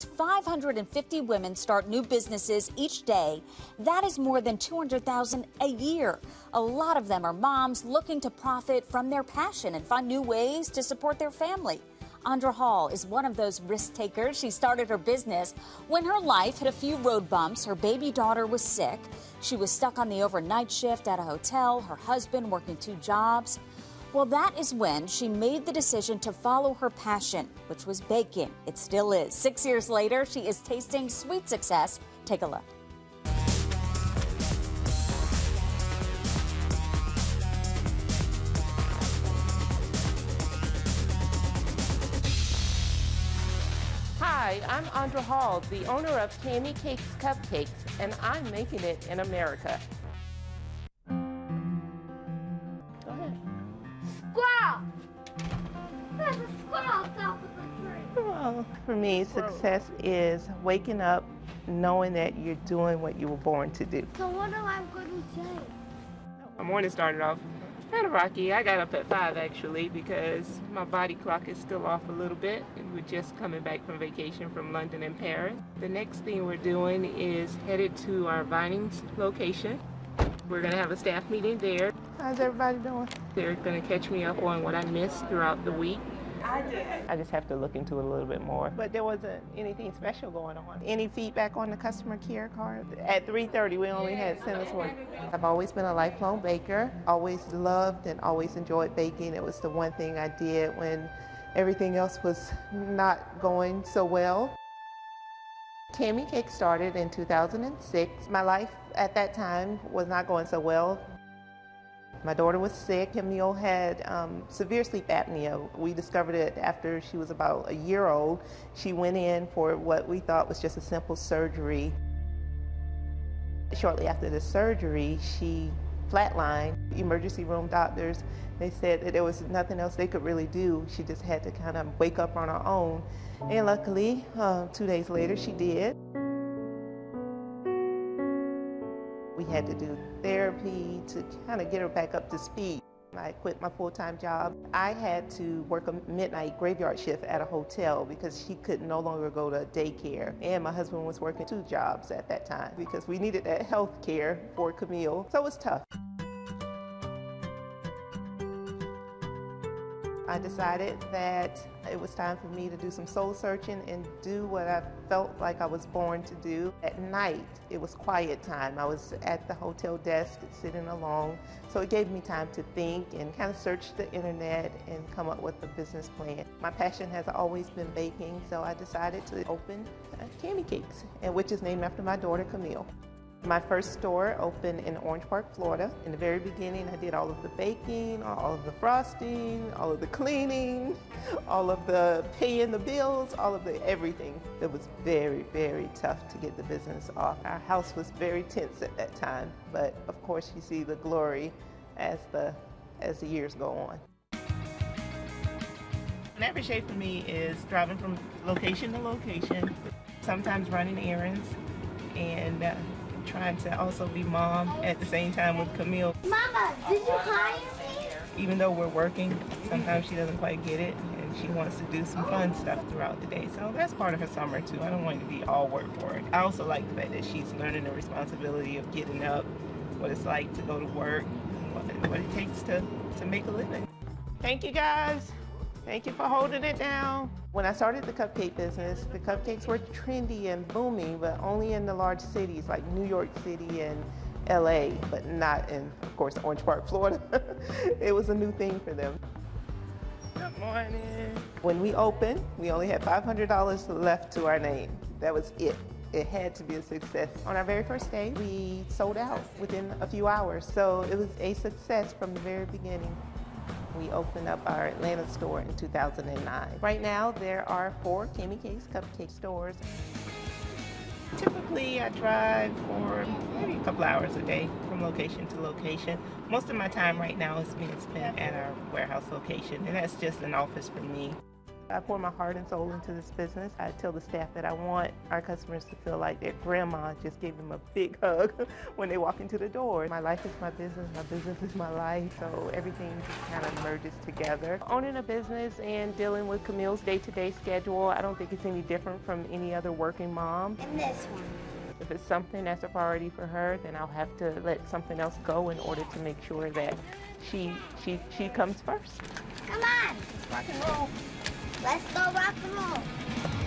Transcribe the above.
550 women start new businesses each day. That is more than 200,000 a year. A lot of them are moms looking to profit from their passion and find new ways to support their family. Andra Hall is one of those risk takers. She started her business when her life hit a few road bumps. Her baby daughter was sick. She was stuck on the overnight shift at a hotel, her husband working 2 jobs. Well, that is when she made the decision to follow her passion, which was baking. It still is. 6 years later, she is tasting sweet success. Take a look. Hi, I'm Andra Hall, the owner of Tammy Cakes Cupcakes, and I'm making it in America. Go ahead. Squirrel! There's a squirrel on top of the tree. Well, for me, success is waking up knowing that you're doing what you were born to do. So what am I going to say? My morning started off kind of rocky. I got up at 5 actually because my body clock is still off a little bit. And we're just coming back from vacation from London and Paris. The next thing we're doing is headed to our Vinings location. We're going to have a staff meeting there. How's everybody doing? They're going to catch me up on what I missed throughout the week. I just have to look into it a little bit more. But there wasn't anything special going on. Any feedback on the customer care card? At 3:30, we only had sentence work. I've always been a lifelong baker. Always loved and always enjoyed baking. It was the one thing I did when everything else was not going so well. Tammy Cake started in 2006. My life at that time was not going so well. My daughter was sick. Camille had severe sleep apnea. We discovered it after she was about a year old. She went in for what we thought was just a simple surgery. Shortly after the surgery, she flatlined. Emergency room doctors, they said that there was nothing else they could really do. She just had to kind of wake up on her own. And luckily, 2 days later, she did. We had to do therapy to kind of get her back up to speed. I quit my full-time job. I had to work a midnight graveyard shift at a hotel because she could no longer go to daycare. And my husband was working 2 jobs at that time because we needed that health care for Camille. So it was tough. I decided that it was time for me to do some soul searching and do what I felt like I was born to do. At night, it was quiet time. I was at the hotel desk sitting alone, so it gave me time to think and kind of search the internet and come up with a business plan. My passion has always been baking, so I decided to open Tammy Cakes, which is named after my daughter, Camille. My first store opened in Orange Park, Florida. In the very beginning, I did all of the baking, all of the frosting, all of the cleaning, all of the paying the bills, all of the everything. It was very, very tough to get the business off. Our house was very tense at that time, but of course you see the glory as the years go on. An average day for me is driving from location to location, sometimes running errands, and trying to also be mom at the same time with Camille. Mama, did you hire me? Even though we're working, sometimes she doesn't quite get it, and she wants to do some fun stuff throughout the day. So that's part of her summer too. I don't want it to be all work for her. I also like the fact that she's learning the responsibility of getting up, what it's like to go to work, what it takes to make a living. Thank you guys. Thank you for holding it down. When I started the cupcake business, the cupcakes were trendy and booming, but only in the large cities like New York City and LA, but not in, of course, Orange Park, Florida. It was a new thing for them. Good morning. When we opened, we only had $500 left to our name. That was it. It had to be a success. On our very first day, we sold out within a few hours. So it was a success from the very beginning. We opened up our Atlanta store in 2009. Right now, there are 4 Tammy Cakes Cupcake stores. Typically, I drive for maybe a couple hours a day from location to location. Most of my time right now is being spent at our warehouse location, and that's just an office for me. I pour my heart and soul into this business. I tell the staff that I want our customers to feel like their grandma just gave them a big hug when they walk into the door. My life is my business is my life, so everything just kind of merges together. Owning a business and dealing with Camille's day-to-day schedule, I don't think it's any different from any other working mom. And this one. If it's something that's a priority for her, then I'll have to let something else go in order to make sure that she comes first. Come on, Rock and roll. let's go rock and roll.